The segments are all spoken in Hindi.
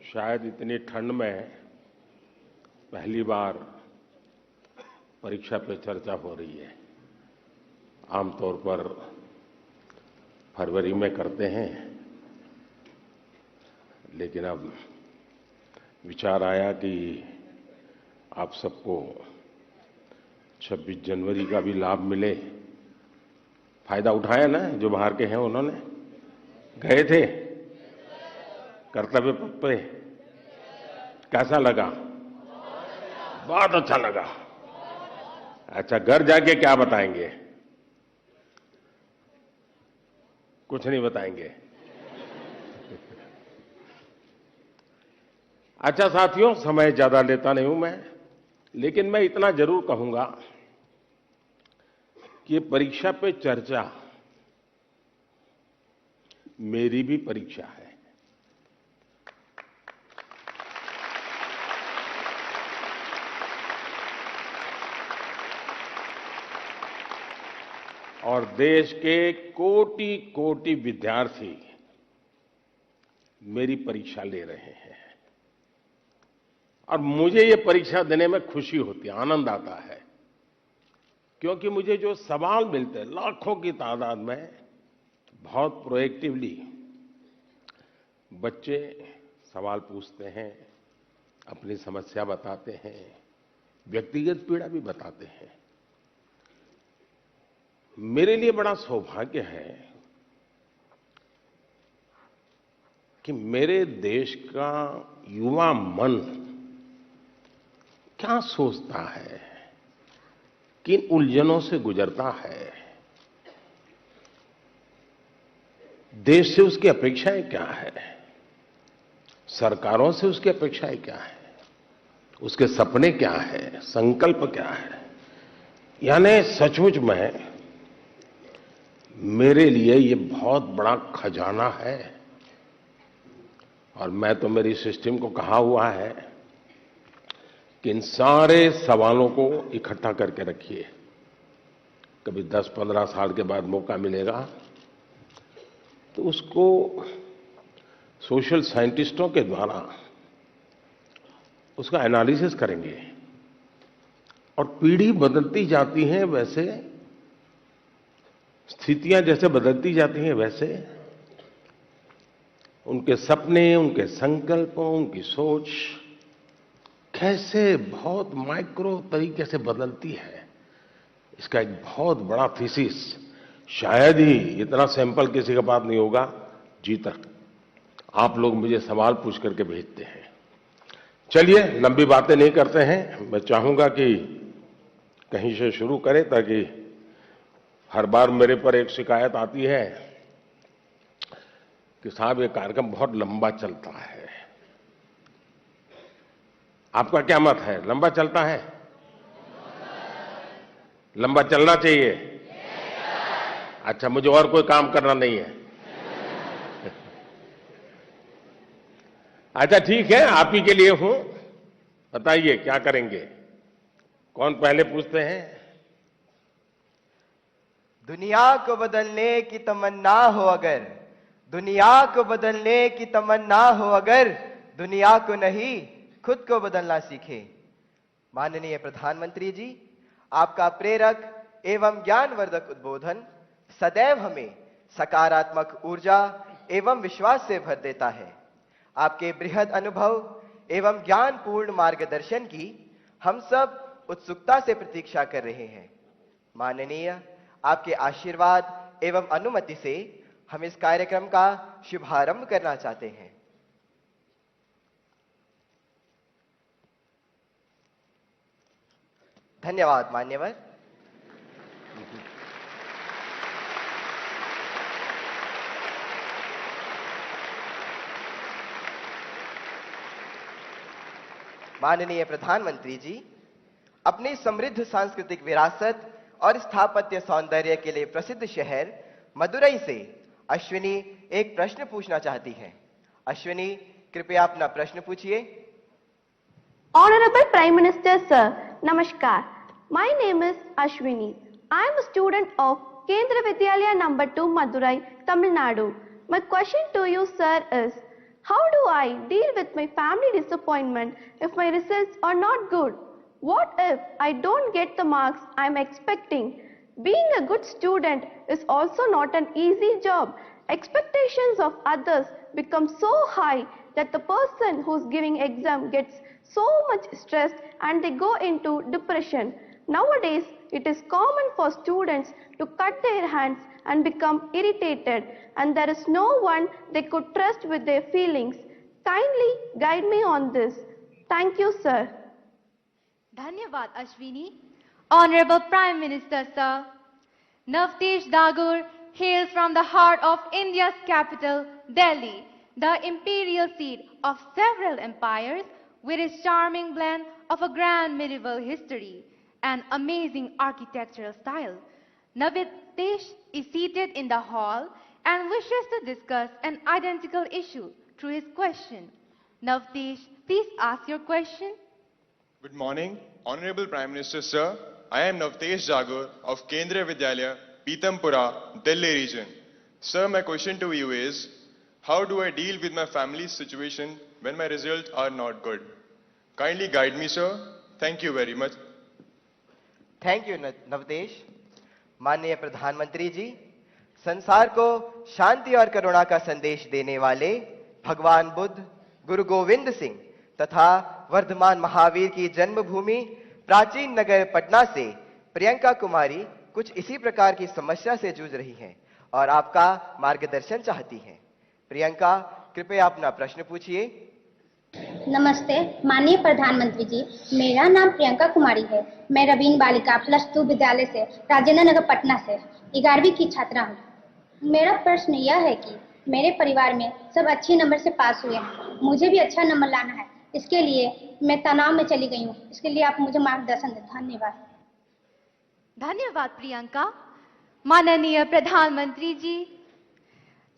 शायद इतनी ठंड में पहली बार परीक्षा पे चर्चा हो रही है। आमतौर पर फरवरी में करते हैं, लेकिन अब विचार आया कि आप सबको 26 जनवरी का भी लाभ मिले। फायदा उठाया ना जो बाहर के हैं, उन्होंने गए थे कर्तव्य पथ पे। कैसा लगा? बहुत अच्छा लगा। अच्छा, घर जाके क्या बताएंगे? कुछ नहीं बताएंगे। अच्छा साथियों, समय ज्यादा लेता नहीं हूं मैं, लेकिन मैं इतना जरूर कहूंगा कि ये परीक्षा पे चर्चा मेरी भी परीक्षा है। और देश के कोटि कोटि विद्यार्थी मेरी परीक्षा ले रहे हैं और मुझे ये परीक्षा देने में खुशी होती है, आनंद आता है, क्योंकि मुझे जो सवाल मिलते हैं लाखों की तादाद में, बहुत प्रोएक्टिवली बच्चे सवाल पूछते हैं, अपनी समस्या बताते हैं, व्यक्तिगत पीड़ा भी बताते हैं। मेरे लिए बड़ा सौभाग्य है कि मेरे देश का युवा मन क्या सोचता है, किन उलझनों से गुजरता है, देश से उसकी अपेक्षाएं क्या है, सरकारों से उसकी अपेक्षाएं क्या है, उसके सपने क्या है, संकल्प क्या है। यानी सचमुच में मेरे लिए ये बहुत बड़ा खजाना है। और मैं तो मेरी सिस्टम को कहा हुआ है कि इन सारे सवालों को इकट्ठा करके रखिए। कभी 10-15 साल के बाद मौका मिलेगा तो उसको सोशल साइंटिस्टों के द्वारा उसका एनालिसिस करेंगे। और पीढ़ी बदलती जाती है, वैसे स्थितियां जैसे बदलती जाती हैं, वैसे उनके सपने, उनके संकल्पों, उनकी सोच कैसे बहुत माइक्रो तरीके से बदलती है। इसका एक बहुत बड़ा थीसिस, शायद ही इतना सैंपल किसी के पास नहीं होगा जी तक। आप लोग मुझे सवाल पूछ करके भेजते हैं। चलिए, लंबी बातें नहीं करते हैं। मैं चाहूंगा कि कहीं से शुरू करें, ताकि हर बार मेरे पर एक शिकायत आती है कि साहब ये कार्यक्रम बहुत लंबा चलता है। आपका क्या मत है? लंबा चलता है? लंबा चलना चाहिए? अच्छा, मुझे और कोई काम करना नहीं है। अच्छा ठीक है, आप ही के लिए हूं। बताइए क्या करेंगे? कौन पहले पूछते हैं? दुनिया को बदलने की तमन्ना हो अगर, दुनिया को बदलने की तमन्ना हो अगर, दुनिया को नहीं खुद को बदलना सीखे। माननीय प्रधानमंत्री जी, आपका प्रेरक एवं ज्ञानवर्धक उद्बोधन सदैव हमें सकारात्मक ऊर्जा एवं विश्वास से भर देता है। आपके बृहद अनुभव एवं ज्ञानपूर्ण मार्गदर्शन की हम सब उत्सुकता से प्रतीक्षा कर रहे हैं। माननीय, आपके आशीर्वाद एवं अनुमति से हम इस कार्यक्रम का शुभारंभ करना चाहते हैं। धन्यवाद मान्यवर। माननीय प्रधानमंत्री जी, अपनी समृद्ध सांस्कृतिक विरासत और स्थापत्य सौंदर्य के लिए प्रसिद्ध शहर मदुरई से अश्विनी एक प्रश्न पूछना चाहती हैं। अश्विनी, कृपया अपना प्रश्न पूछिए। Honorable Prime Minister Sir, Namaskar. My name is Ashwini. I am a student of Kendra Vidyalaya number 2 Madurai, Tamil Nadu. My question to you sir is, How do I deal with my family disappointment if my results are not good? What if I don't get the marks I'm expecting? Being a good student is also not an easy job. Expectations of others become so high that the person who's giving exam gets so much stressed and they go into depression. Nowadays, it is common for students to cut their hands and become irritated, and there is no one they could trust with their feelings. Kindly guide me on this. Thank you, sir. Dhanyavad, Ashwini. Honorable Prime Minister, sir. Navtesh Dagur hails from the heart of India's capital, Delhi, the imperial seat of several empires, with its charming blend of a grand medieval history and amazing architectural style. Navtesh is seated in the hall and wishes to discuss an identical issue through his question. Navtesh, please ask your question. Good morning, Honorable Prime Minister, sir. I am Navtesh Jagur of Kendriya Vidyalaya, Pitampura, Delhi region. Sir, my question to you is, how do I deal with my family's situation when my results are not good? Kindly guide me, sir. Thank you very much. Thank you Navdesh. माननीय प्रधानमंत्री जी, संसार को शांति और करुणा का संदेश देने वाले भगवान बुद्ध, गुरु गोविंद सिंह तथा वर्धमान महावीर की जन्मभूमि प्राचीन नगर पटना से प्रियंका कुमारी कुछ इसी प्रकार की समस्या से जूझ रही हैं और आपका मार्गदर्शन चाहती हैं। प्रियंका, कृपया अपना प्रश्न पूछिए। नमस्ते माननीय प्रधानमंत्री जी, मेरा नाम प्रियंका कुमारी है। मैं रवीन बालिका +2 विद्यालय से राजेंद्र नगर पटना से 11वीं की छात्रा हूँ। मेरा प्रश्न यह है कि मेरे परिवार में सब अच्छे नंबर से पास हुए हैं, मुझे भी अच्छा नंबर लाना है। इसके लिए मैं तनाव में चली गई हूँ, इसके लिए आप मुझे मार्गदर्शन दें। धन्यवाद। धन्यवाद प्रियंका। माननीय प्रधानमंत्री जी,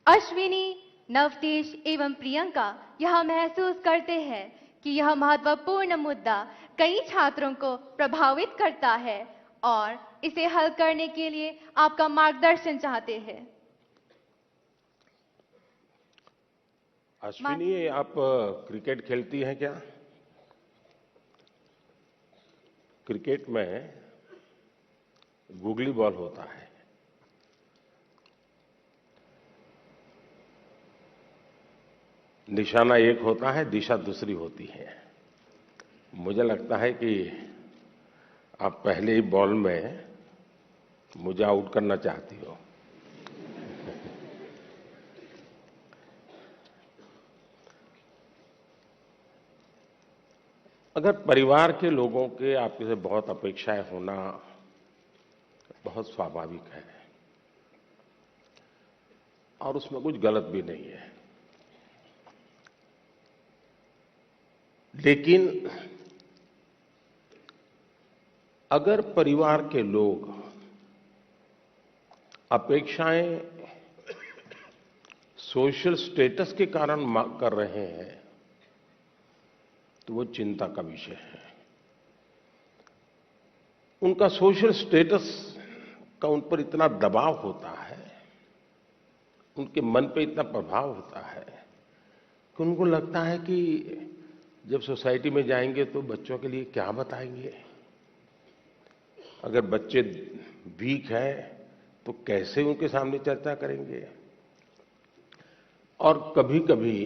अश्विनी, नवतेश एवं प्रियंका यह महसूस करते हैं कि यह महत्वपूर्ण मुद्दा कई छात्रों को प्रभावित करता है और इसे हल करने के लिए आपका मार्गदर्शन चाहते हैं। अश्विनी, आप क्रिकेट खेलती हैं क्या? क्रिकेट में गूगली बॉल होता है, निशाना एक होता है, दिशा दूसरी होती है। मुझे लगता है कि आप पहले ही बॉल में मुझे आउट करना चाहती हो। अगर परिवार के लोगों के आपके से बहुत अपेक्षाएं होना बहुत स्वाभाविक है और उसमें कुछ गलत भी नहीं है, लेकिन अगर परिवार के लोग अपेक्षाएं सोशल स्टेटस के कारण कर रहे हैं तो वो चिंता का विषय है। उनका सोशल स्टेटस का उन पर इतना दबाव होता है, उनके मन पे इतना प्रभाव होता है कि उनको लगता है कि जब सोसाइटी में जाएंगे तो बच्चों के लिए क्या बताएंगे, अगर बच्चे वीक हैं तो कैसे उनके सामने चर्चा करेंगे। और कभी-कभी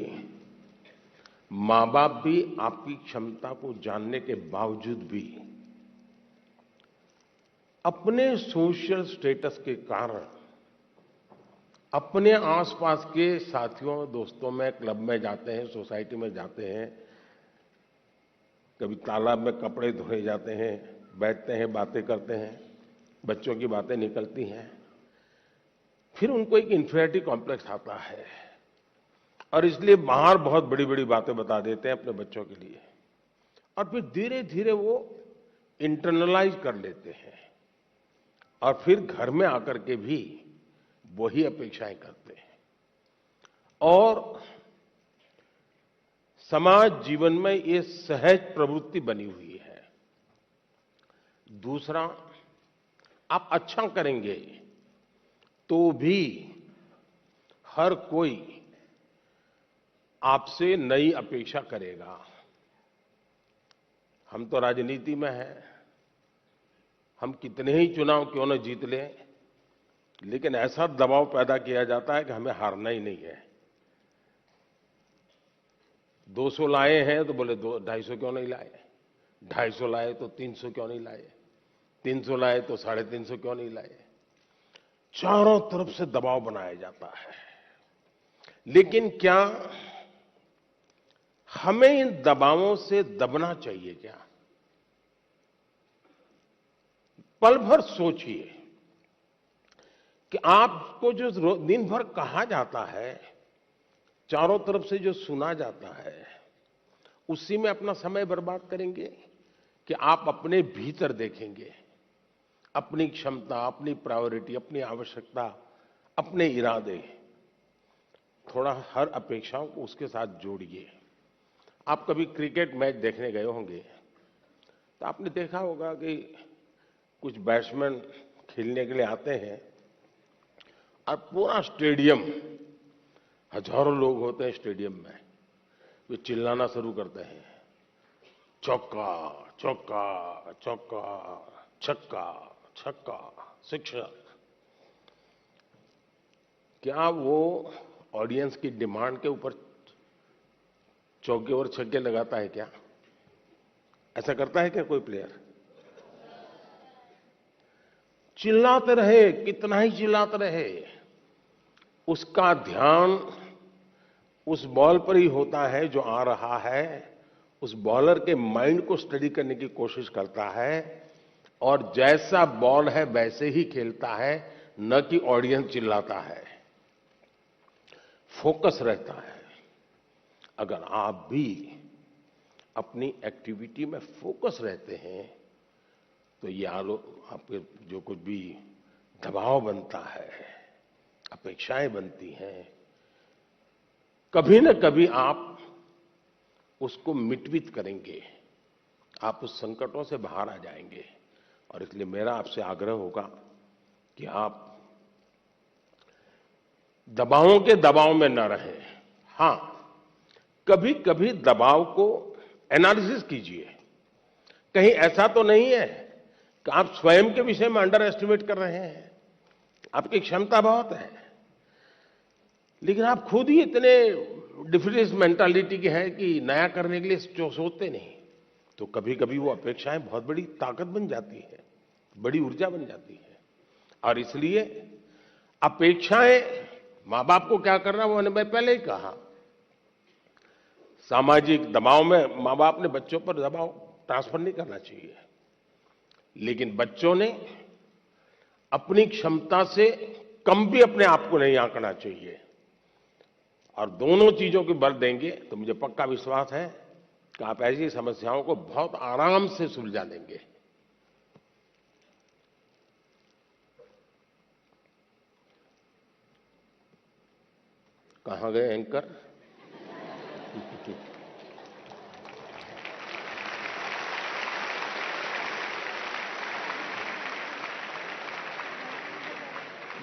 माँ बाप भी आपकी क्षमता को जानने के बावजूद भी अपने सोशल स्टेटस के कारण अपने आसपास के साथियों दोस्तों में क्लब में जाते हैं, सोसाइटी में जाते हैं, कभी तालाब में कपड़े धोए जाते हैं, बैठते हैं, बातें करते हैं, बच्चों की बातें निकलती हैं, फिर उनको एक इन्फीरियरिटी कॉम्प्लेक्स आता है और इसलिए बाहर बहुत बड़ी बड़ी बातें बता देते हैं अपने बच्चों के लिए और फिर धीरे धीरे वो इंटरनलाइज कर लेते हैं और फिर घर में आकर के भी वही अपेक्षाएं करते हैं और समाज जीवन में ये सहज प्रवृत्ति बनी हुई है। दूसरा, आप अच्छा करेंगे तो भी हर कोई आपसे नई अपेक्षा करेगा। हम तो राजनीति में हैं, हम कितने ही चुनाव क्यों न जीत लें, लेकिन ऐसा दबाव पैदा किया जाता है कि हमें हारना ही नहीं है। 200 लाए हैं तो बोले 250 क्यों नहीं लाए, 250 लाए तो 300 क्यों नहीं लाए, 300 लाए तो 350 क्यों नहीं लाए। चारों तरफ से दबाव बनाया जाता है। लेकिन क्या हमें इन दबावों से दबना चाहिए क्या? पल भर सोचिए कि आपको जो दिन भर कहा जाता है, चारों तरफ से जो सुना जाता है, उसी में अपना समय बर्बाद करेंगे कि आप अपने भीतर देखेंगे, अपनी क्षमता, अपनी प्रायोरिटी, अपनी आवश्यकता, अपने इरादे, थोड़ा हर अपेक्षाओं को उसके साथ जोड़िए। आप कभी क्रिकेट मैच देखने गए होंगे तो आपने देखा होगा कि कुछ बैट्समैन खेलने के लिए आते हैं और पूरा स्टेडियम, हजारों लोग होते हैं स्टेडियम में, वे चिल्लाना शुरू करते हैं, चौका चौका चौका, छक्का छक्का, सिक्सर। क्या वो ऑडियंस की डिमांड के ऊपर चौके और छक्के लगाता है क्या? ऐसा करता है क्या कोई प्लेयर? चिल्लाते रहे, कितना ही चिल्लाते रहे, उसका ध्यान उस बॉल पर ही होता है जो आ रहा है। उस बॉलर के माइंड को स्टडी करने की कोशिश करता है और जैसा बॉल है वैसे ही खेलता है, न कि ऑडियंस चिल्लाता है। फोकस रहता है। अगर आप भी अपनी एक्टिविटी में फोकस रहते हैं तो ये आपके जो कुछ भी दबाव बनता है, अपेक्षाएं बनती हैं, कभी न कभी आप उसको मिटवित करेंगे, आप उस संकटों से बाहर आ जाएंगे। और इसलिए मेरा आपसे आग्रह होगा कि आप दबावों के दबाव में न रहें। हां, कभी कभी दबाव को एनालिसिस कीजिए। कहीं ऐसा तो नहीं है कि आप स्वयं के विषय में अंडर एस्टिमेट कर रहे हैं। आपकी क्षमता बहुत है, लेकिन आप खुद ही इतने डिफरेंस मेंटालिटी के हैं कि नया करने के लिए सोचते नहीं। तो कभी कभी वो अपेक्षाएं बहुत बड़ी ताकत बन जाती है, बड़ी ऊर्जा बन जाती है। और इसलिए अपेक्षाएं, मां बाप को क्या करना वो मैंने पहले ही कहा। सामाजिक दबाव में मां बाप ने बच्चों पर दबाव ट्रांसफर नहीं करना चाहिए, लेकिन बच्चों ने अपनी क्षमता से कम भी अपने आप को नहीं आंकना चाहिए। और दोनों चीजों की बल देंगे तो मुझे पक्का विश्वास है कि आप ऐसी समस्याओं को बहुत आराम से सुलझा देंगे। कहां गए एंकर?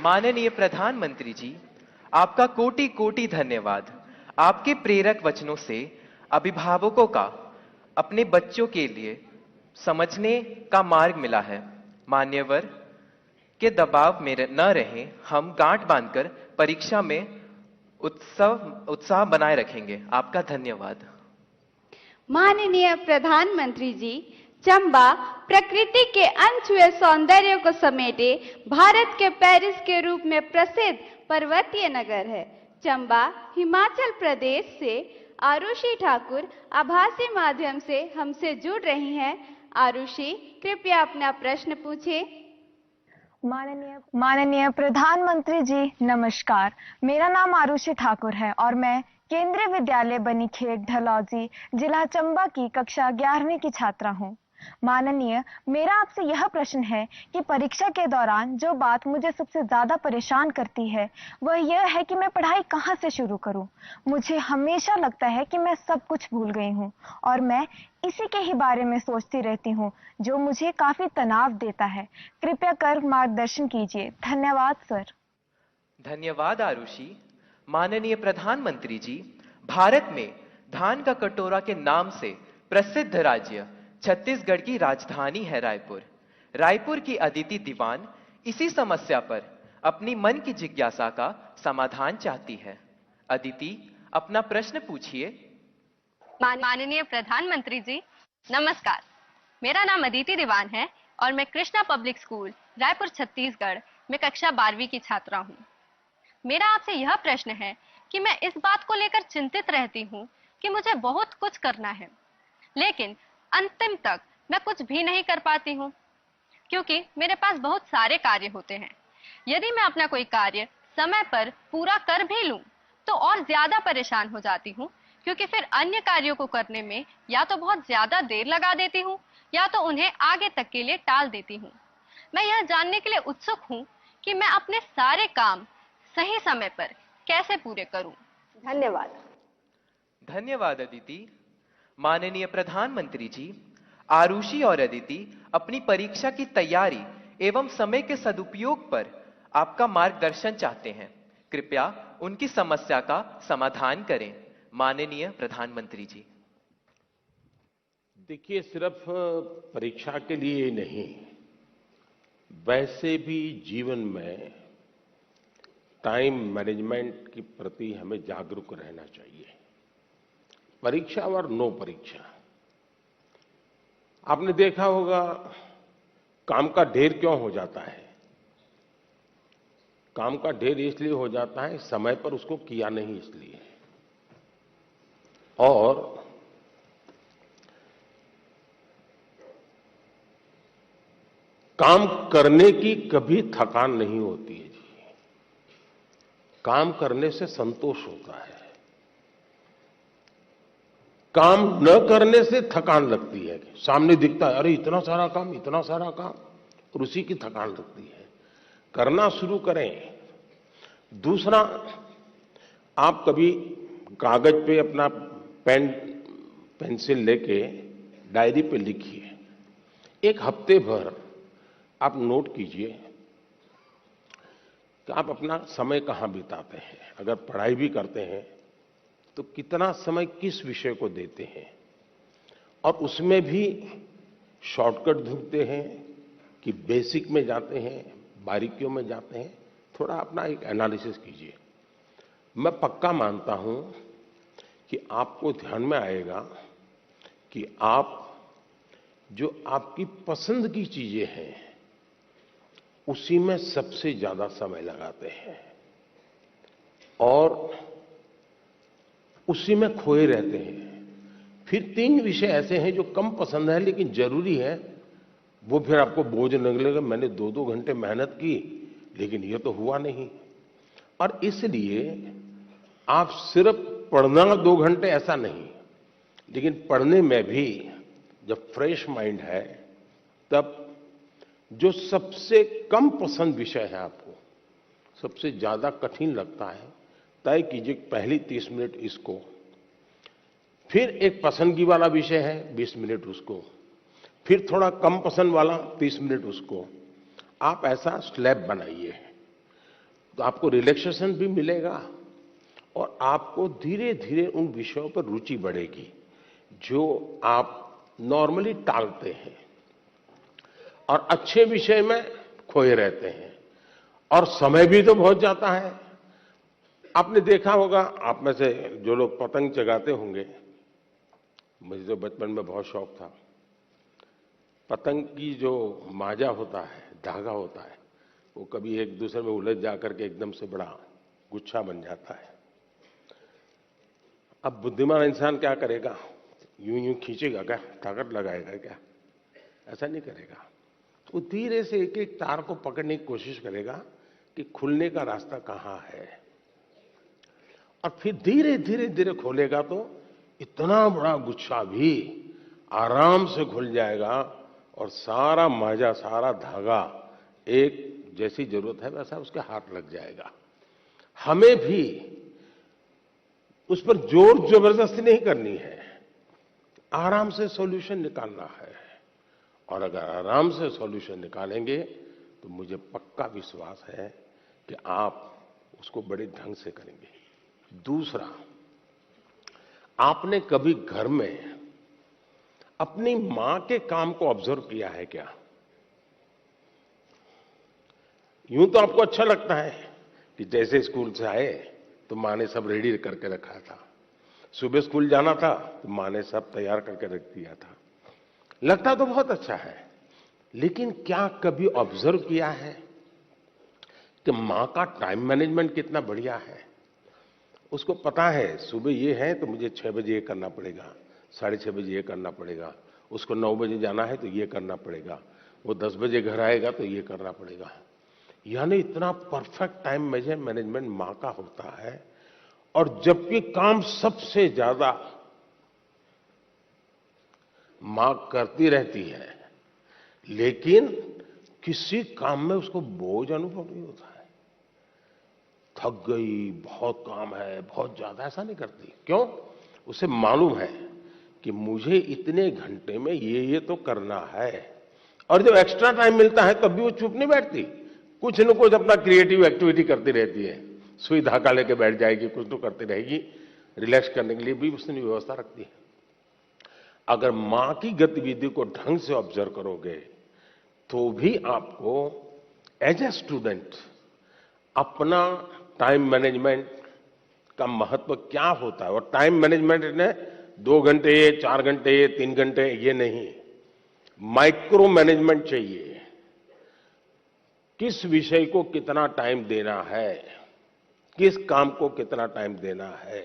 माननीय प्रधानमंत्री जी, आपका कोटि कोटि धन्यवाद। आपके प्रेरक वचनों से अभिभावकों का अपने बच्चों के लिए समझने का मार्ग मिला है। मान्यवर के दबाव में न रहें, हम गांठ बांधकर परीक्षा में उत्साह बनाए रखेंगे। आपका धन्यवाद। माननीय प्रधानमंत्री जी, चंबा प्रकृति के अनछुए सौंदर्य को समेटे भारत के पेरिस के रूप में प्रसिद्ध पर्वतीय नगर है। चंबा हिमाचल प्रदेश से आरुषि ठाकुर आभासी माध्यम से हमसे जुड़ रही हैं। आरुषि, कृपया अपना प्रश्न पूछें। माननीय प्रधानमंत्री जी नमस्कार। मेरा नाम आरुषि ठाकुर है और मैं केंद्रीय विद्यालय बनीखेत ढलौजी, जिला चंबा की कक्षा 11वीं की छात्रा हूँ। माननीय, मेरा आपसे यह प्रश्न है कि परीक्षा के दौरान जो बात मुझे सबसे ज्यादा परेशान करती है वह यह है कि मैं पढ़ाई कहाँ से शुरू करूँ। मुझे हमेशा लगता है कि मैं सब कुछ भूल गई हूँ और मैं इसी के ही बारे में सोचती रहती हूँ, जो मुझे काफी तनाव देता है। कृपया कर मार्गदर्शन कीजिए। धन्यवाद सर। धन्यवाद आरुषि। माननीय प्रधानमंत्री जी, भारत में धान का कटोरा के नाम से प्रसिद्ध राज्य छत्तीसगढ़ की राजधानी है रायपुर। रायपुर की अदिति दीवान इसी समस्या पर अपनी मन की जिज्ञासा का समाधान चाहती है। अदिति, अपना प्रश्न पूछिए। माननीय प्रधानमंत्री जी, नमस्कार। मेरा नाम अदिति दीवान है और मैं कृष्णा पब्लिक स्कूल रायपुर छत्तीसगढ़ में कक्षा 12वीं की छात्रा हूँ। मेरा आपसे यह प्रश्न है कि मैं इस बात को लेकर चिंतित रहती हूँ कि मुझे बहुत कुछ करना है, लेकिन अंतिम तक मैं कुछ भी नहीं कर पाती हूँ, क्योंकि मेरे पास बहुत सारे कार्य होते हैं। यदि मैं अपना कोई कार्य समय पर पूरा कर भी लूं, तो और ज्यादा परेशान हो जाती हूँ, क्योंकि फिर अन्य कार्यों को करने में या तो बहुत ज्यादा देर लगा देती हूँ या तो उन्हें आगे तक के लिए टाल देती हूँ। मैं यह जानने के लिए उत्सुक हूँ कि मैं अपने सारे काम सही समय पर कैसे पूरे करूं। धन्यवाद। धन्यवाद अदिति। माननीय प्रधानमंत्री जी, आरुषि और अदिति अपनी परीक्षा की तैयारी एवं समय के सदुपयोग पर आपका मार्गदर्शन चाहते हैं। कृपया उनकी समस्या का समाधान करें। माननीय प्रधानमंत्री जी। देखिए, सिर्फ परीक्षा के लिए ही नहीं, वैसे भी जीवन में टाइम मैनेजमेंट के प्रति हमें जागरूक रहना चाहिए। परीक्षा और नो परीक्षा, आपने देखा होगा काम का ढेर क्यों हो जाता है। काम का ढेर इसलिए हो जाता है समय पर उसको किया नहीं इसलिए। और काम करने की कभी थकान नहीं होती है जी। काम करने से संतोष होता है, काम न करने से थकान लगती है। सामने दिखता है अरे इतना सारा काम, इतना सारा काम, और उसी की थकान लगती है। करना शुरू करें। दूसरा, आप कभी कागज पे अपना पेन पेंसिल लेके डायरी पे लिखिए। एक हफ्ते भर आप नोट कीजिए कि आप अपना समय कहां बिताते हैं। अगर पढ़ाई भी करते हैं तो कितना समय किस विषय को देते हैं, और उसमें भी शॉर्टकट ढूंढते हैं कि बेसिक में जाते हैं, बारीकियों में जाते हैं। थोड़ा अपना एक एनालिसिस कीजिए। मैं पक्का मानता हूं कि आपको ध्यान में आएगा कि आप जो आपकी पसंद की चीजें हैं उसी में सबसे ज्यादा समय लगाते हैं और उसी में खोए रहते हैं। फिर 3 विषय ऐसे हैं जो कम पसंद है लेकिन जरूरी है, वो फिर आपको बोझ लगेगा। मैंने 2-2 घंटे मेहनत की लेकिन ये तो हुआ नहीं। और इसलिए आप सिर्फ पढ़ना 2 घंटे ऐसा नहीं, लेकिन पढ़ने में भी जब फ्रेश माइंड है तब जो सबसे कम पसंद विषय है, आपको सबसे ज्यादा कठिन लगता है, तय कीजिए पहली 30 मिनट इसको, फिर एक पसंदगी वाला विषय है 20 मिनट उसको, फिर थोड़ा कम पसंद वाला 30 मिनट उसको। आप ऐसा स्लैब बनाइए तो आपको रिलैक्सेशन भी मिलेगा और आपको धीरे धीरे उन विषयों पर रुचि बढ़ेगी जो आप नॉर्मली टालते हैं और अच्छे विषय में खोए रहते हैं। और समय भी तो बहुत जाता है। आपने देखा होगा, आप में से जो लोग पतंग चगाते होंगे, मुझे तो बचपन में बहुत शौक था। पतंग की जो माजा होता है, धागा होता है, वो कभी एक दूसरे में उलझ जाकर के एकदम से बड़ा गुच्छा बन जाता है। अब बुद्धिमान इंसान क्या करेगा? यूं यूं खींचेगा क्या? ताकत लगाएगा क्या? ऐसा नहीं करेगा। वो धीरे से एक एक तार को पकड़ने की कोशिश करेगा कि खुलने का रास्ता कहां है, और फिर धीरे धीरे धीरे खोलेगा तो इतना बड़ा गुच्छा भी आराम से खुल जाएगा और सारा माजा, सारा धागा एक जैसी जरूरत है वैसा उसके हाथ लग जाएगा। हमें भी उस पर जोर जबरदस्ती नहीं करनी है, आराम से सॉल्यूशन निकालना है। और अगर आराम से सॉल्यूशन निकालेंगे तो मुझे पक्का विश्वास है कि आप उसको बड़े ढंग से करेंगे। दूसरा, आपने कभी घर में अपनी मां के काम को ऑब्जर्व किया है क्या? यूं तो आपको अच्छा लगता है कि जैसे स्कूल से आए तो मां ने सब रेडी करके रखा था, सुबह स्कूल जाना था तो मां ने सब तैयार करके रख दिया था, लगता तो बहुत अच्छा है। लेकिन क्या कभी ऑब्जर्व किया है कि मां का टाइम मैनेजमेंट कितना बढ़िया है? उसको पता है सुबह ये है तो मुझे 6 बजे ये करना पड़ेगा, 6:30 बजे ये करना पड़ेगा, उसको 9 बजे जाना है तो ये करना पड़ेगा, वो 10 बजे घर आएगा तो ये करना पड़ेगा। यानी इतना परफेक्ट टाइम मैनेजमेंट मां का होता है। और जबकि काम सबसे ज्यादा मां करती रहती है, लेकिन किसी काम में उसको बोझ अनुभव नहीं होता है। थक गई, बहुत काम है, बहुत ज्यादा, ऐसा नहीं करती। क्यों? उसे मालूम है कि मुझे इतने घंटे में ये तो करना है। और जब एक्स्ट्रा टाइम मिलता है तब भी वो चुप नहीं बैठती, कुछ न कुछ अपना क्रिएटिव एक्टिविटी करती रहती है। सुई धागा लेके बैठ जाएगी, कुछ तो करती रहेगी, रिलैक्स करने के लिए भी उसने व्यवस्था रखती है। अगर मां की गतिविधि को ढंग से ऑब्जर्व करोगे तो भी आपको एज ए स्टूडेंट अपना टाइम मैनेजमेंट का महत्व क्या होता है। और टाइम मैनेजमेंट ने 2 घंटे, 4 घंटे, 3 घंटे ये नहीं, माइक्रो मैनेजमेंट चाहिए। किस विषय को कितना टाइम देना है, किस काम को कितना टाइम देना है,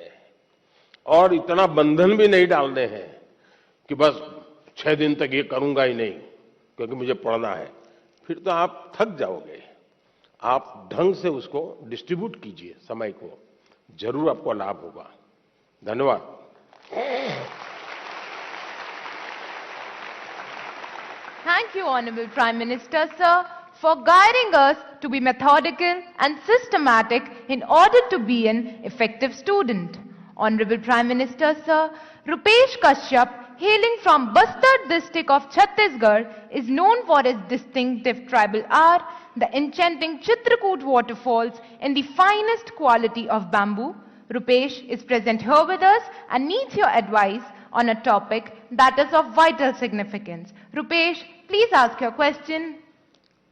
और इतना बंधन भी नहीं डालने हैं कि बस 6 दिन तक ये करूंगा ही नहीं क्योंकि मुझे पढ़ना है। फिर तो आप थक जाओगे। आप ढंग से उसको डिस्ट्रीब्यूट कीजिए समय को, जरूर आपको लाभ होगा। धन्यवाद। Thank you, Honorable Prime Minister, sir, for guiding us to be methodical and systematic in order to be an effective student. Honorable Prime Minister, sir, Rupesh Kashyap, hailing from Bastar district of Chhattisgarh, is known for his distinctive tribal art, the enchanting Chitrakoot waterfalls, and the finest quality of bamboo. Rupesh is present here with us and needs your advice on a topic that is of vital significance. Rupesh, please ask your question.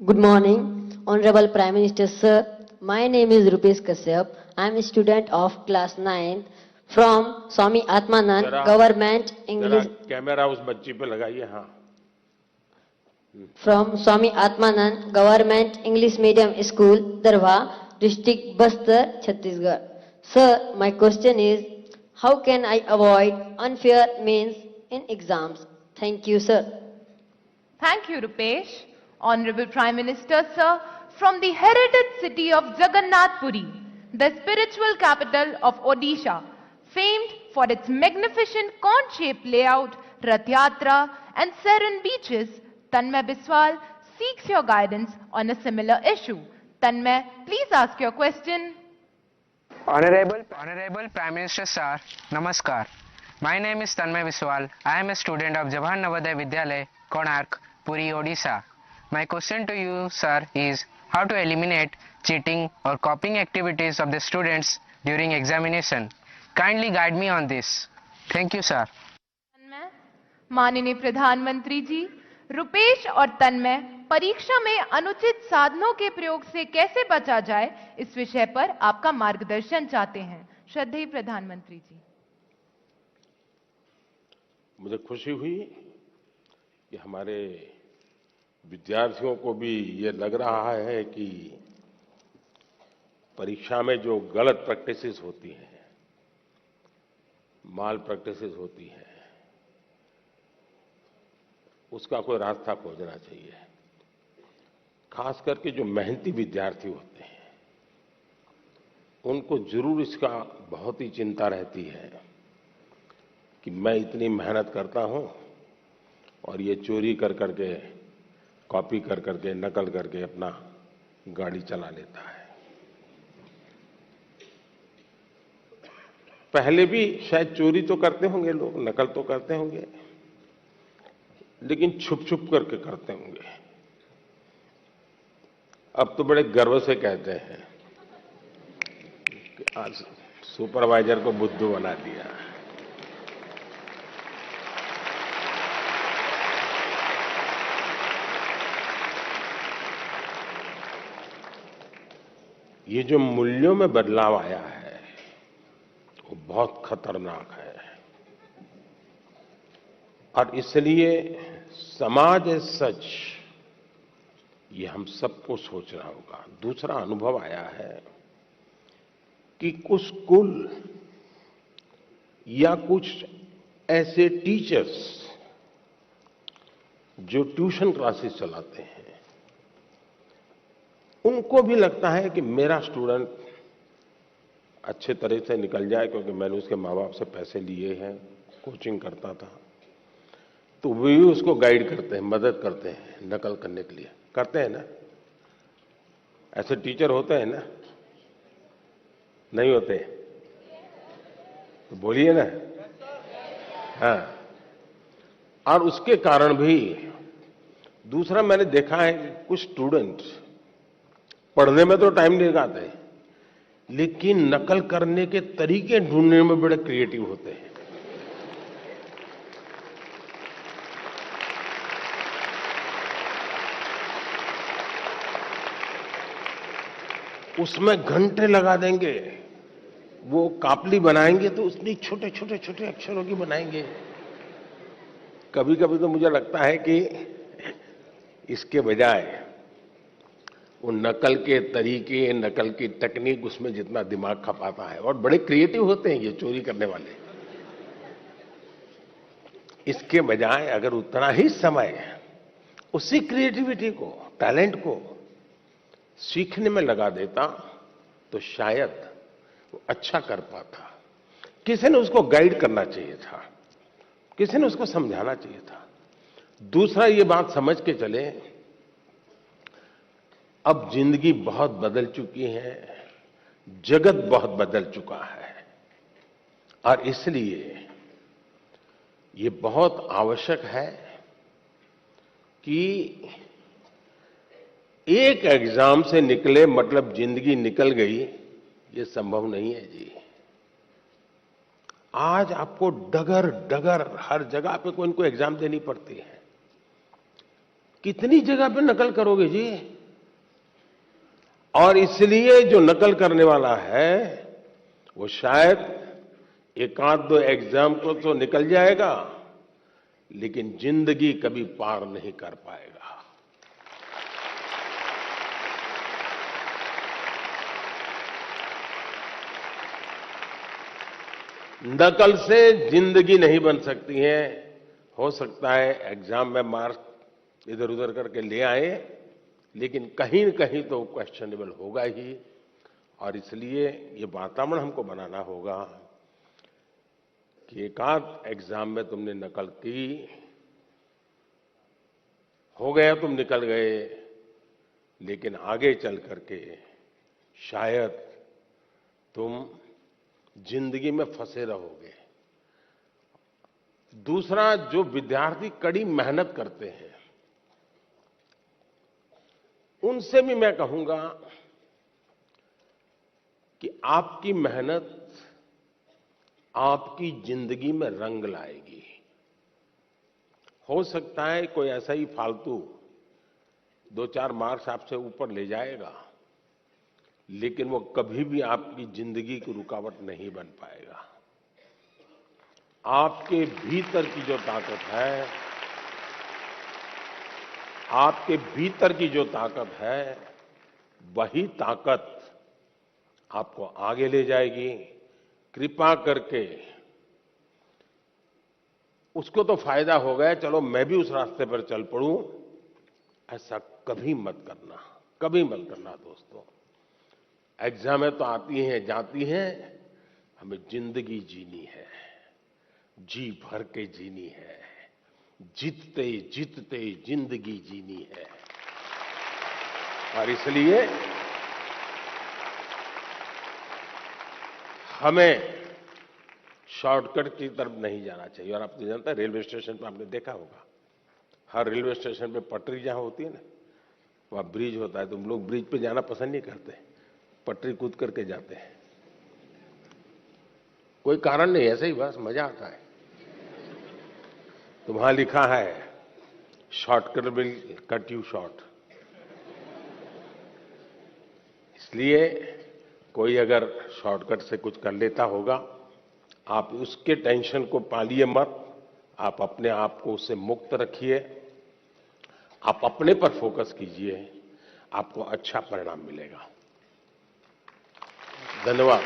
Good morning, Honorable Prime Minister, sir. My name is Rupesh Kashyap. I am a student of class 9 from Swami Atmanand Government English. Camera उस बच्ची पे लगाइए। हाँ। From Swami Atmanand Government English Medium School, Darwa, District Bastar, Chhattisgarh. Sir, my question is, how can I avoid unfair means in exams? Thank you, sir. Thank you, Rupesh. Honorable Prime Minister, sir, from the heritage city of Jagannath Puri, the spiritual capital of Odisha, famed for its magnificent cone-shaped layout, Rath Yatra, and serene beaches, Tanmay Biswal seeks your guidance on a similar issue. Tanmay, please ask your question. Honorable Prime Minister, sir, Namaskar. My name is Tanmay Biswal. I am a student of Jawahar Navodaya Vidyalaya, Konark, Puri, Odisha. My question to you, sir, is how to eliminate cheating or copying activities of the students during examination. Kindly guide me on this. Thank you, sir. माननीय प्रधानमंत्री जी, रुपेश और तन्मय परीक्षा में अनुचित साधनों के प्रयोग से कैसे बचा जाए, इस विषय पर आपका मार्गदर्शन चाहते हैं। श्रद्धेय प्रधानमंत्री जी। मुझे खुशी हुई कि हमारे विद्यार्थियों को भी ये लग रहा है कि परीक्षा में जो गलत प्रैक्टिसेस होती हैं, माल प्रैक्टिसेस होती है, उसका कोई रास्ता खोजना चाहिए। खास करके जो मेहनती विद्यार्थी होते हैं उनको जरूर इसका बहुत ही चिंता रहती है कि मैं इतनी मेहनत करता हूं और ये चोरी कर करके, कॉपी कर करके, नकल करके अपना गाड़ी चला लेता है। पहले भी शायद चोरी तो करते होंगे लोग, नकल तो करते होंगे, लेकिन छुप छुप करके करते होंगे। अब तो बड़े गर्व से कहते हैं कि आज सुपरवाइजर को बुद्धू बना दिया। ये जो मूल्यों में बदलाव आया है वो बहुत खतरनाक है और इसलिए समाज एज सच ये हम सबको सोचना होगा। दूसरा अनुभव आया है कि कुछ स्कूल या कुछ ऐसे टीचर्स जो ट्यूशन क्लासेस चलाते हैं उनको भी लगता है कि मेरा स्टूडेंट अच्छे तरह से निकल जाए, क्योंकि मैंने उसके माँ बाप से पैसे लिए हैं, कोचिंग करता था, तो वे भी उसको गाइड करते हैं, मदद करते हैं नकल करने के लिए। करते हैं ना? ऐसे टीचर होते हैं ना? नहीं होते? तो बोलिए ना। हाँ। और उसके कारण भी दूसरा मैंने देखा है कि कुछ स्टूडेंट पढ़ने में तो टाइम नहीं लगाते, लेकिन नकल करने के तरीके ढूंढने में बड़े क्रिएटिव होते हैं। उसमें घंटे लगा देंगे। वो कापली बनाएंगे तो उसमें छोटे छोटे छोटे अक्षरों की बनाएंगे। कभी कभी तो मुझे लगता है कि इसके बजाय वो नकल के तरीके, नकल की टेक्निक, उसमें जितना दिमाग खपाता है, और बड़े क्रिएटिव होते हैं ये चोरी करने वाले, इसके बजाय अगर उतना ही समय उसी क्रिएटिविटी को, टैलेंट को सीखने में लगा देता तो शायद वो अच्छा कर पाता। किसी ने उसको गाइड करना चाहिए था, किसी ने उसको समझाना चाहिए था। दूसरा ये बात समझ के चले, अब जिंदगी बहुत बदल चुकी है, जगत बहुत बदल चुका है, और इसलिए ये बहुत आवश्यक है कि एक एग्जाम से निकले मतलब जिंदगी निकल गई, ये संभव नहीं है जी। आज आपको डगर डगर हर जगह पे कोई इनको एग्जाम देनी पड़ती है। कितनी जगह पे नकल करोगे जी? और इसलिए जो नकल करने वाला है वो शायद एक आध दो एग्जाम को तो निकल जाएगा, लेकिन जिंदगी कभी पार नहीं कर पाएगा। नकल से जिंदगी नहीं बन सकती है। हो सकता है एग्जाम में मार्क्स इधर उधर करके ले आए, लेकिन कहीं न कहीं तो क्वेश्चनेबल होगा ही। और इसलिए ये वातावरण हमको बनाना होगा कि एक आध एग्जाम में तुमने नकल की, हो गया तुम निकल गए, लेकिन आगे चल करके शायद तुम जिंदगी में फंसे रहोगे। दूसरा, जो विद्यार्थी कड़ी मेहनत करते हैं उनसे भी मैं कहूंगा कि आपकी मेहनत आपकी जिंदगी में रंग लाएगी। हो सकता है कोई ऐसा ही फालतू 2-4 मार्क्स आपसे ऊपर ले जाएगा, लेकिन वो कभी भी आपकी जिंदगी की रुकावट नहीं बन पाएगा। आपके भीतर की जो ताकत है, आपके भीतर की जो ताकत है, वही ताकत आपको आगे ले जाएगी। कृपा करके उसको तो फायदा हो गया, चलो मैं भी उस रास्ते पर चल पड़ूं, ऐसा कभी मत करना, कभी मत करना दोस्तों। एग्जामें तो आती हैं जाती हैं, हमें जिंदगी जीनी है, जी भर के जीनी है, जीतते जीतते जिंदगी जीनी है। और इसलिए हमें शॉर्टकट की तरफ नहीं जाना चाहिए। और आप तो जानते हैं, रेलवे स्टेशन पर आपने देखा होगा, हर रेलवे स्टेशन पे पटरी जहां होती है ना, वहां ब्रिज होता है। तुम लोग ब्रिज पे जाना पसंद नहीं करते, पटरी कूद करके जाते हैं। कोई कारण नहीं, ऐसे ही बस मजा आता है। तो वहां लिखा है shortcut will cut you short. इसलिए कोई अगर शॉर्टकट से कुछ कर लेता होगा, आप उसके टेंशन को पालिए मत। आप अपने आप को उससे मुक्त रखिए, आप अपने पर फोकस कीजिए, आपको अच्छा परिणाम मिलेगा। धन्यवाद।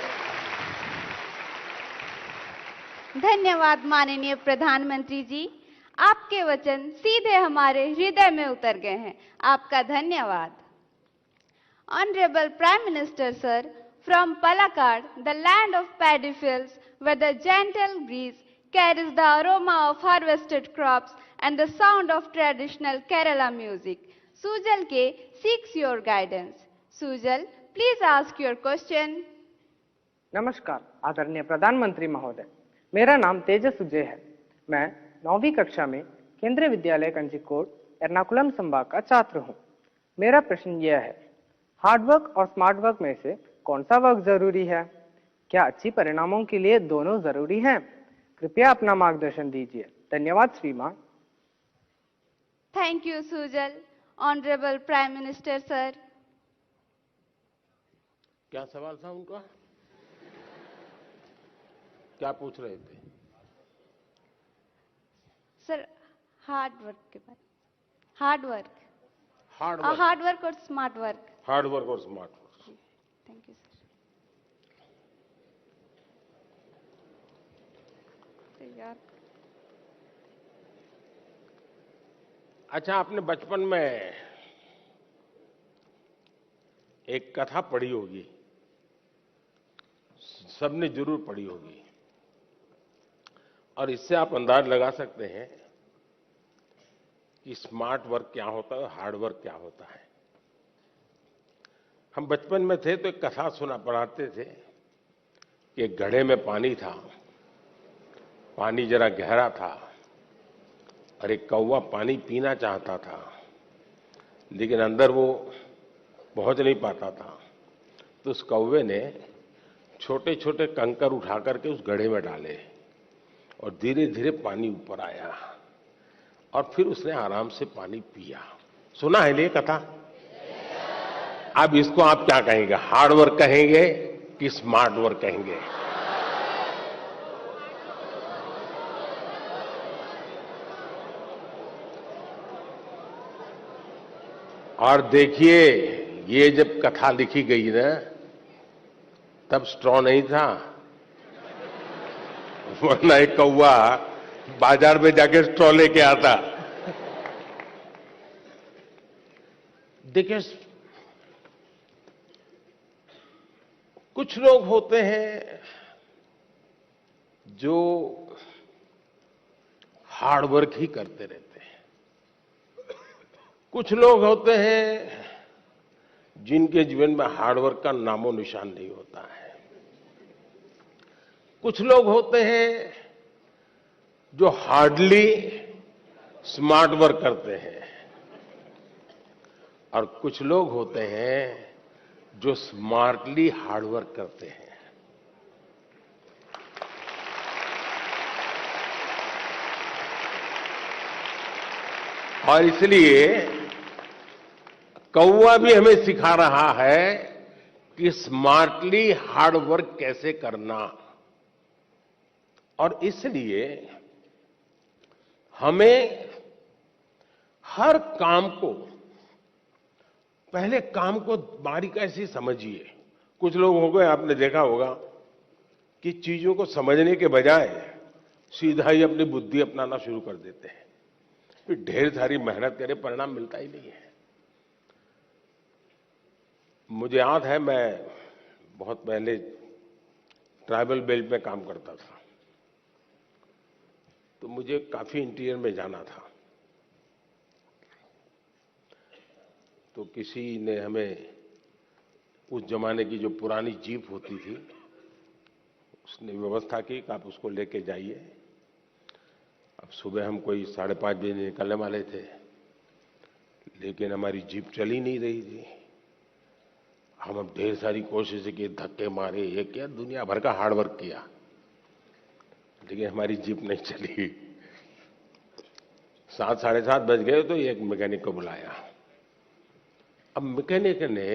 धन्यवाद माननीय प्रधानमंत्री जी, आपके वचन सीधे हमारे हृदय में उतर गए हैं। आपका धन्यवाद। Honorable Prime Minister Sir, from Palakkad, the land of paddy fields, where the gentle breeze carries the aroma of harvested crops and the sound of traditional Kerala music, Sujal K seeks your guidance. Sujal, please ask your question. नमस्कार आदरणीय प्रधानमंत्री महोदय, मेरा नाम तेजस सुजय है। मैं 9वीं कक्षा में केंद्रीय विद्यालय कंजीकोट एर्नाकुलम संभाग का छात्र हूँ। मेरा प्रश्न यह है, हार्ड वर्क और स्मार्ट वर्क में से कौन सा वर्क जरूरी है? क्या अच्छी परिणामों के लिए दोनों जरूरी हैं? कृपया अपना मार्गदर्शन दीजिए। धन्यवाद श्रीमान। Thank you, Sujal. Honorable Prime Minister Sir. क्या सवाल था उनका? क्या पूछ रहे थे? सर, हार्ड वर्क के बारे में। हार्ड वर्क और स्मार्ट वर्क। हार्ड वर्क और smart work. Thank you sir. अच्छा, आपने बचपन में एक कथा पढ़ी होगी, सबने जरूर पढ़ी होगी, और इससे आप अंदाज लगा सकते हैं कि स्मार्ट वर्क क्या होता है, हार्ड वर्क क्या होता है। हम बचपन में थे तो एक कथा पढ़ाते थे कि एक घड़े में पानी था, पानी जरा गहरा था और एक कौवा पानी पीना चाहता था, लेकिन अंदर वो पहुंच नहीं पाता था। तो उस कौवे ने छोटे छोटे कंकर उठा करके उस घड़े में डाले और धीरे धीरे पानी ऊपर आया और फिर उसने आराम से पानी पिया। सुना है ये कथा? अब इसको आप क्या कहेंगे, हार्ड वर्क कहेंगे कि स्मार्ट वर्क कहेंगे? और देखिए, ये जब कथा लिखी गई ना, तब स्ट्रॉ नहीं था, वरना एक कौवा बाजार में जाके स्ट्रॉ लेके आता। देखिए, कुछ लोग होते हैं जो हार्ड वर्क ही करते रहते हैं, कुछ लोग होते हैं जिनके जीवन में हार्ड वर्क का नामो निशान नहीं होता है, कुछ लोग होते हैं जो हार्डली स्मार्ट वर्क करते हैं, और कुछ लोग होते हैं जो स्मार्टली हार्ड वर्क करते हैं। और इसलिए कौवा भी हमें सिखा रहा है कि स्मार्टली हार्ड वर्क कैसे करना। और इसलिए हमें हर काम को, पहले काम को बारीकी से समझिए। कुछ लोग हो गए, आपने देखा होगा कि चीजों को समझने के बजाय सीधा ही अपनी बुद्धि अपनाना शुरू कर देते हैं, फिर ढेर सारी मेहनत करे, परिणाम मिलता ही नहीं है। मुझे याद है, मैं बहुत पहले ट्राइबल बेल्ट में काम करता था, तो मुझे काफी इंटीरियर में जाना था। तो किसी ने हमें उस जमाने की जो पुरानी जीप होती थी, उसने व्यवस्था की कि आप उसको लेके जाइए। अब सुबह हम कोई 5:30 बजे निकलने वाले थे, लेकिन हमारी जीप चली नहीं रही थी। हम अब ढेर सारी कोशिश की, धक्के मारे, ये किया, दुनिया भर का हार्ड वर्क किया, लेकिन हमारी जीप नहीं चली। 7, 7:30 बज गए तो एक मैकेनिक को बुलाया। अब मैकेनिक ने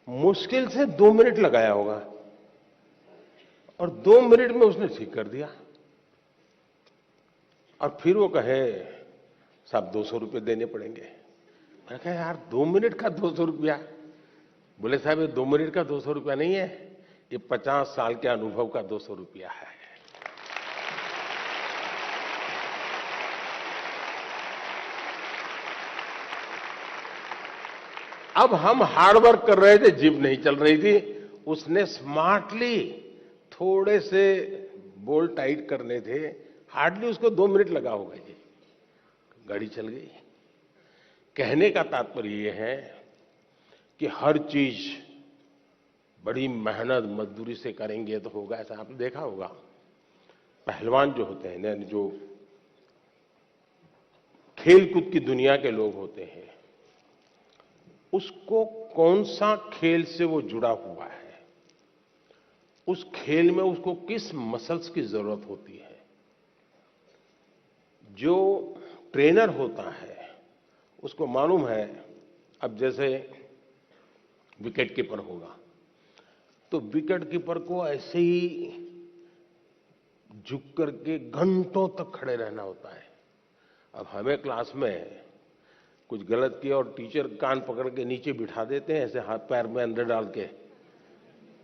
मुश्किल से 2 मिनट लगाया होगा और 2 मिनट में उसने ठीक कर दिया। और फिर वो कहे साहब 200 रुपये देने पड़ेंगे। मैंने कहा यार 2 मिनट का 200 रुपया? बोले साहब ये 2 मिनट का 200 रुपया नहीं है, ये 50 साल के अनुभव का 200 रुपया है। अब हम हार्ड वर्क कर रहे थे, जिप नहीं चल रही थी, उसने स्मार्टली थोड़े से बोल्ट टाइट करने थे, हार्डली उसको 2 मिनट लगा होगा जी, गाड़ी चल गई। कहने का तात्पर्य यह है कि हर चीज बड़ी मेहनत मजदूरी से करेंगे तो होगा, ऐसा आपने देखा होगा। पहलवान जो होते हैं, जो खेलकूद की दुनिया के लोग होते हैं, उसको कौन सा खेल से वो जुड़ा हुआ है, उस खेल में उसको किस मसल्स की जरूरत होती है। जो ट्रेनर होता है उसको मालूम है, अब जैसे विकेट कीपर होगा तो विकेट कीपर को ऐसे ही झुक करके घंटों तक खड़े रहना होता है। अब हमें क्लास में कुछ गलत किया और टीचर कान पकड़ के नीचे बिठा देते हैं, ऐसे हाथ पैर में अंदर डाल के,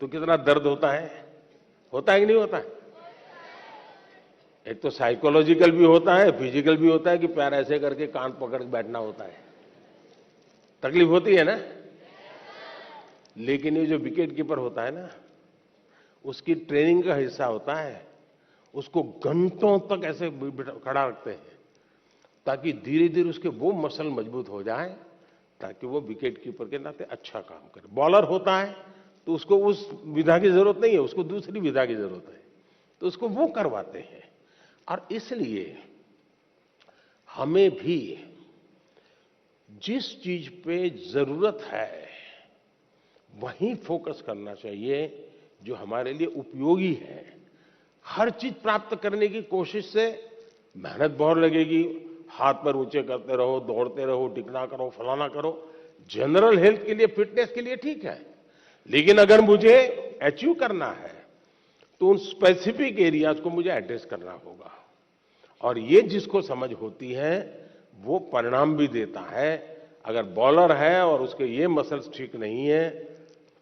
तो कितना दर्द होता है कि नहीं होता है? एक तो साइकोलॉजिकल भी होता है, फिजिकल भी होता है कि पैर ऐसे करके कान पकड़ के बैठना होता है, तकलीफ होती है ना। लेकिन ये जो विकेट कीपर होता है ना, उसकी ट्रेनिंग का हिस्सा होता है, उसको घंटों तक ऐसे खड़ा रखते हैं ताकि धीरे धीरे उसके वो मसल मजबूत हो जाए ताकि वो विकेट कीपर के नाते अच्छा काम करे। बॉलर होता है तो उसको उस विधा की जरूरत नहीं है, उसको दूसरी विधा की जरूरत है, तो उसको वो करवाते हैं। और इसलिए हमें भी जिस चीज पे जरूरत है वहीं फोकस करना चाहिए जो हमारे लिए उपयोगी है। हर चीज प्राप्त करने की कोशिश से मेहनत बहुत लगेगी, हाथ पैर ऊंचे करते रहो, दौड़ते रहो, टिकना करो, फलाना करो, जनरल हेल्थ के लिए, फिटनेस के लिए ठीक है। लेकिन अगर मुझे अचीव करना है तो उन स्पेसिफिक एरियाज को मुझे एड्रेस करना होगा, और ये जिसको समझ होती है वो परिणाम भी देता है। अगर बॉलर है और उसके ये मसल्स ठीक नहीं है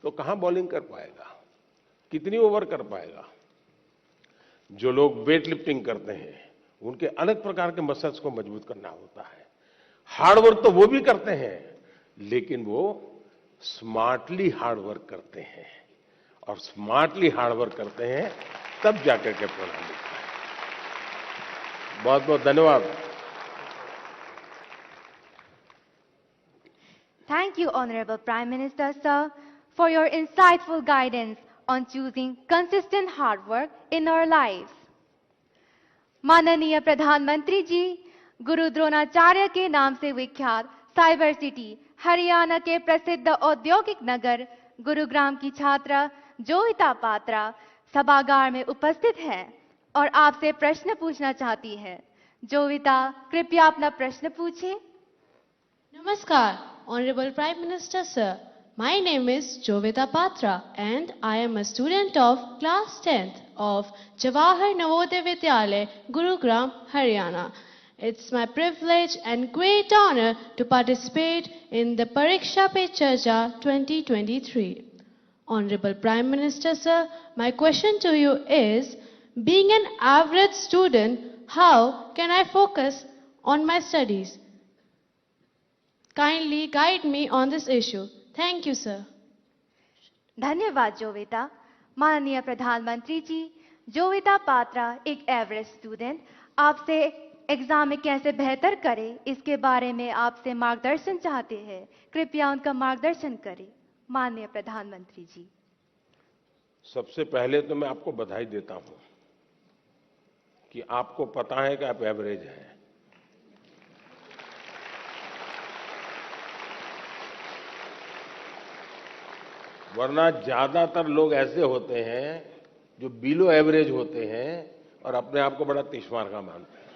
तो कहां बॉलिंग कर पाएगा, कितनी ओवर कर पाएगा। जो लोग वेट लिफ्टिंग करते हैं उनके अलग प्रकार के मसल्स को मजबूत करना होता है। हार्ड वर्क तो वो भी करते हैं, लेकिन वो स्मार्टली हार्ड वर्क करते हैं, और स्मार्टली हार्ड वर्क करते हैं तब जाकर के परिणाम मिलता है। बहुत बहुत धन्यवाद। Thank you, Honorable Prime Minister, sir, for your insightful guidance on choosing consistent hard work in our lives. माननीय प्रधानमंत्री जी, गुरु द्रोणाचार्य के नाम से विख्यात साइबर सिटी हरियाणा के प्रसिद्ध औद्योगिक नगर गुरुग्राम की छात्रा जोविता पात्रा सभागार में उपस्थित है और आपसे प्रश्न पूछना चाहती है। जोविता, कृपया अपना प्रश्न पूछें। Namaskar, Honorable Prime Minister Sir. My name is Jovita Patra and I am a student of class 10th of Jawahar Navodaya Vidyalaya, Gurugram, Haryana. It's my privilege and great honor to participate in the Pariksha Pe Charcha 2023. Honorable Prime Minister Sir, my question to you is, being an average student, how can I focus on my studies? Kindly guide me on this issue. Thank you, sir. धन्यवाद जोविता। माननीय प्रधानमंत्री जी, जोविता पात्रा एक एवरेज स्टूडेंट आपसे एग्जाम में कैसे बेहतर करे इसके बारे में आपसे मार्गदर्शन चाहते हैं। कृपया उनका मार्गदर्शन करें। माननीय प्रधानमंत्री जी। सबसे पहले तो मैं आपको बधाई देता हूं कि आपको पता है कि आप एवरेज हैं। वरना ज्यादातर लोग ऐसे होते हैं जो बिलो एवरेज होते हैं और अपने आप को बड़ा तीसमार का मानते हैं।